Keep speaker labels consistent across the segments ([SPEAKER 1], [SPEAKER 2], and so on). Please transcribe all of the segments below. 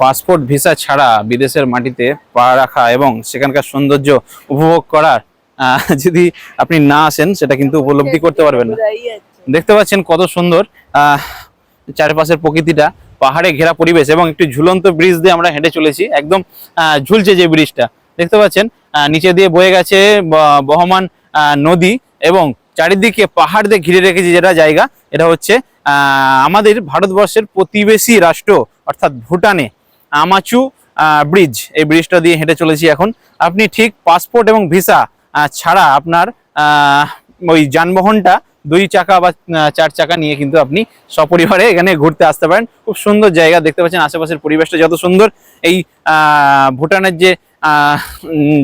[SPEAKER 1] Passport visa ছাড়া বিদেশের মাটিতে পা রাখা এবং সেখানকার সৌন্দর্য উপভোগ করার যদি আপনি না আসেন সেটা কিন্তু উপলব্ধি করতে পারবেন না। দেখতে পাচ্ছেন কত সুন্দর চারপাশের প্রকৃতিটা, পাহাড়ে ঘেরা পরিবেশ এবং একটি ঝুলন্ত ব্রিজ দিয়ে আমরা হেঁটে চলেছি। একদম ঝুলছে যে ব্রিজটা দেখতে পাচ্ছেন, নিচে দিয়ে বয়ে গেছে বহমান নদী এবং চারিদিকে পাহাড় দিয়ে ঘিরে রেখেছে যেটা জায়গা, এটা হচ্ছে আমাদের ভারতবর্ষের প্রতিবেশী রাষ্ট্র অর্থাৎ ভুটানে আমাচু ব্রিজ। এই ব্রিজটা দিয়ে হেঁটে চলেছি এখন। আপনি ঠিক পাসপোর্ট এবং ভিসা ছাড়া আপনার ওই যানবাহনটা 2 চাকা বা 4 চাকা নিয়ে কিন্তু আপনি সপরিবারে এখানে ঘুরতে আসতে পারেন। খুব সুন্দর জায়গা, দেখতে পাচ্ছেন আশেপাশের পরিবেশটা যত সুন্দর। এই ভুটানের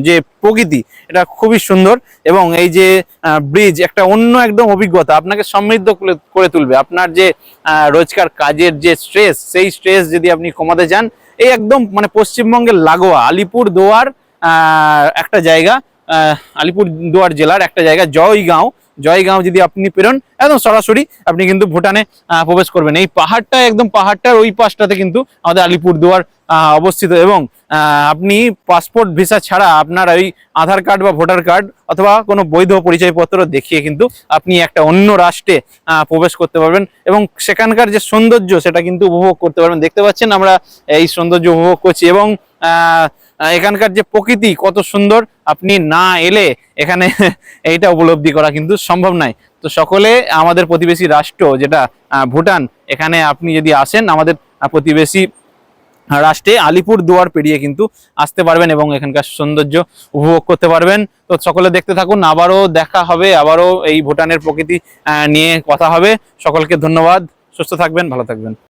[SPEAKER 1] যে প্রকৃতি এটা খুবই সুন্দর এবং এই যে ব্রিজ একটা অন্য একদম অভিজ্ঞতা, আপনাকে সমৃদ্ধ করে তুলবে। আপনার যে রোজকার কাজের যে স্ট্রেস, সেই স্ট্রেস যদি আপনি কমাতে চান, এই একদম মানে পশ্চিমবঙ্গের লাগোয়া আলিপুরদুয়ার একটা জায়গা, আলিপুরদুয়ার জেলার একটা জায়গা জয়গাঁও যদি আপনি পেরোন একদম সরাসরি আপনি কিন্তু ভুটানে প্রবেশ করবেন। এই পাহাড়টা একদম পাহাড়টার ওই পাশটাতে কিন্তু আমাদের আলিপুরদুয়ার অবস্থিত এবং আপনি পাসপোর্ট ভিসা ছাড়া আপনার ওই আধার কার্ড বা ভোটার কার্ড অথবা কোনো বৈধ পরিচয়পত্র দেখিয়ে কিন্তু আপনি একটা অন্য রাষ্ট্রে প্রবেশ করতে পারবেন এবং সেখানকার যে সৌন্দর্য সেটা কিন্তু উপভোগ করতে পারবেন। দেখতে পাচ্ছেন আমরা এই সৌন্দর্য উপভোগ করছি এবং এখানকার যে প্রকৃতি কত সুন্দর, আপনি না এলে এখানে এইটা উপলব্ধি করা কিন্তু সম্ভব নয়। তো সকলে আমাদের প্রতিবেশী রাষ্ট্র যেটা ভুটান, এখানে আপনি যদি আসেন আমাদের প্রতিবেশী রাষ্ট্রে আলিপুরদুয়ার পেরিয়ে কিন্তু আসতে পারবেন এবং এখানকার সৌন্দর্য উপভোগ করতে পারবেন। তো সকলে দেখতে থাকুন, আবারও দেখা হবে, আবারও এই ভুটানের প্রকৃতি নিয়ে কথা হবে। সকলকে ধন্যবাদ, সুস্থ থাকবেন, ভালো থাকবেন।